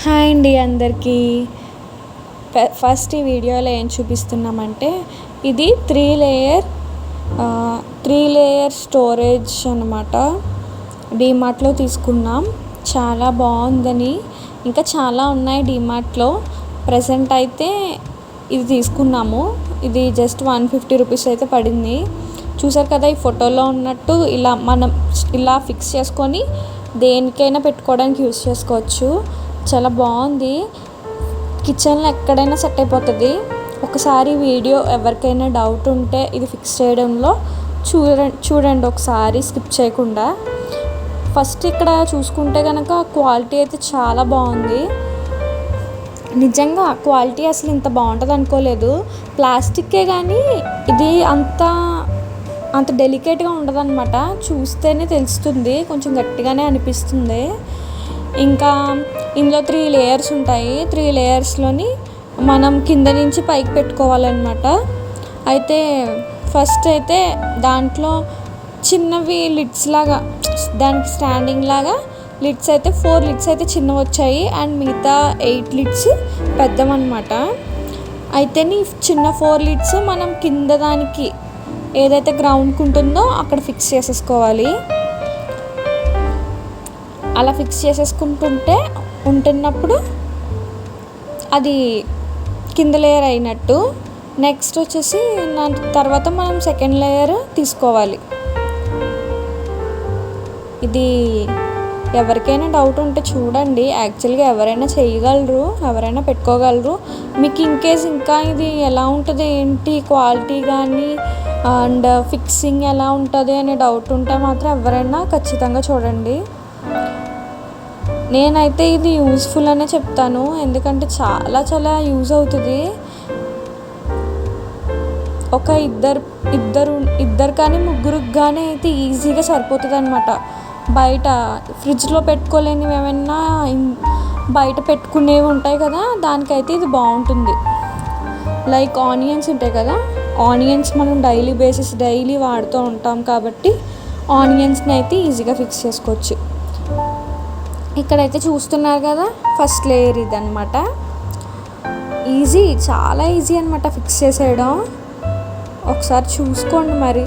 Hi అండి అందరికీ. First ఈ వీడియోలో ఏం చూపిస్తున్నామంటే ఇది త్రీ లేయర్ స్టోరేజ్ అనమాట. డీమార్ట్లో తీసుకున్నాం. చాలా బాగుందని, ఇంకా చాలా ఉన్నాయి డీమార్ట్లో. ప్రజెంట్ అయితే ఇది తీసుకున్నాము. ఇది జస్ట్ 150 రూపీస్ అయితే పడింది. చూసారు కదా, ఈ ఫోటోలో ఉన్నట్టు మనం ఇలా ఫిక్స్ చేసుకొని దేనికైనా పెట్టుకోవడానికి యూస్ చేసుకోవచ్చు. చాలా బాగుంది. కిచెన్లో ఎక్కడైనా సెట్ అయిపోతుంది. ఒకసారి వీడియో ఎవరికైనా డౌట్ ఉంటే ఇది ఫిక్స్ చేయడంలో చూడండి ఒకసారి స్కిప్ చేయకుండా. ఫస్ట్ ఇక్కడ చూసుకుంటే కనుక క్వాలిటీ అయితే చాలా బాగుంది. నిజంగా క్వాలిటీ అసలు ఇంత బాగుంటుంది అనుకోలేదు. ప్లాస్టిక్కే కానీ ఇది అంత డెలికేట్గా ఉండదు అనమాట. చూస్తేనే తెలుస్తుంది, కొంచెం గట్టిగానే అనిపిస్తుంది. ఇంకా ఇందులో 3 లేయర్స్ ఉంటాయి. 3 లేయర్స్లోని మనం కింద నుంచి పైకి పెట్టుకోవాలన్నమాట. అయితే ఫస్ట్ అయితే దాంట్లో చిన్నవి లిడ్స్ లాగా, దానికి స్టాండింగ్ లాగా లిడ్స్ అయితే 4 లిడ్స్ అయితే చిన్నవి వచ్చాయి అండ్ మిగతా 8 లిడ్స్ పెద్దవన్నమాట. అయితే చిన్న 4 లిడ్స్ మనం కింద దానికి ఏదైతే గ్రౌండ్కి ఉంటుందో అక్కడ ఫిక్స్ చేసేసుకోవాలి. అలా ఫిక్స్ ఉంటున్నప్పుడు అది కింద లేయర్ అయినట్టు. నెక్స్ట్ వచ్చేసి తర్వాత మనం సెకండ్ లేయర్ తీసుకోవాలి. ఇది ఎవరికైనా డౌట్ ఉంటే చూడండి. యాక్చువల్గా ఎవరైనా చేయగలరు, ఎవరైనా పెట్టుకోగలరు. మీకు ఇన్కేస్ ఇంకా ఇది ఎలా ఉంటుంది, ఏంటి క్వాలిటీ కానీ అండ్ ఫిక్సింగ్ ఎలా ఉంటుంది అనే డౌట్ ఉంటే మాత్రం ఎవరైనా ఖచ్చితంగా చూడండి. నేనైతే ఇది యూస్ఫుల్ అనే చెప్తాను, ఎందుకంటే చాలా చాలా యూజ్ అవుతుంది. ఒక ఇద్దరు కానీ ముగ్గురికి కానీ అయితే ఈజీగా సరిపోతుంది అనమాట. బయట ఫ్రిడ్జ్లో పెట్టుకోలేనివి ఏమైనా బయట పెట్టుకునేవి ఉంటాయి కదా, దానికైతే ఇది బాగుంటుంది. లైక్ ఆనియన్స్ ఉంటాయి కదా, ఆనియన్స్ మనం డైలీ వాడుతూ ఉంటాం కాబట్టి ఆనియన్స్ని అయితే ఈజీగా ఫిక్స్ చేసుకోవచ్చు. ఇక్కడైతే చూస్తున్నారు కదా, ఫస్ట్ లేయర్ ఇది అనమాట. చాలా ఈజీ అనమాట ఫిక్స్ చేసేయడం. ఒకసారి చూసుకోండి, మరి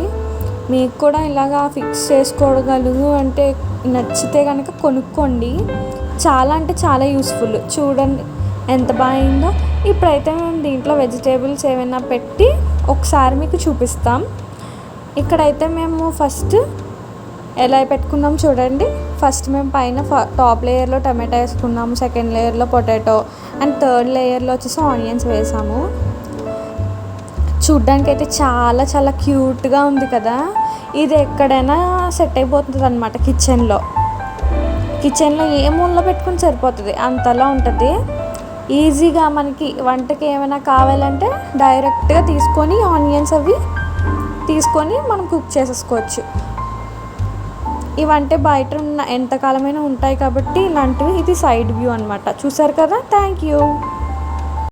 మీకు కూడా ఇలాగా ఫిక్స్ చేసుకోగలరు అంటే నచ్చితే కనుక కొనుక్కోండి. చాలా అంటే చాలా యూస్ఫుల్. చూడండి ఎంత బాగుందో. ఇప్పుడైతే మేము దీంట్లో వెజిటేబుల్స్ ఏమైనా పెట్టి ఒకసారి మీకు చూపిస్తాం. ఇక్కడైతే మేము ఫస్ట్ ఎలా పెట్టుకున్నాం చూడండి. ఫస్ట్ మేము పైన టాప్ లేయర్లో టమాటా వేసుకున్నాము, సెకండ్ లేయర్లో పొటాటో అండ్ థర్డ్ లేయర్లో వచ్చేసి ఆనియన్స్ వేసాము. చూడ్డానికి అయితే చాలా చాలా క్యూట్గా ఉంది కదా. ఇది ఎక్కడైనా సెట్ అయిపోతుంది అనమాట. కిచెన్లో ఏ మూలలో పెట్టుకుని సరిపోతుంది, అంతలా ఉంటుంది. ఈజీగా మనకి వంటకి ఏమైనా కావాలంటే డైరెక్ట్గా తీసుకొని ఆనియన్స్ అవి తీసుకొని మనం కుక్ చేసేసుకోవచ్చు. ఇవంటే బయట ఎంతకాలమైనా ఉంటాయి కాబట్టి ఇలాంటివి. ఇది సైడ్ వ్యూ అనమాట. చూసారు కదా. Thank you.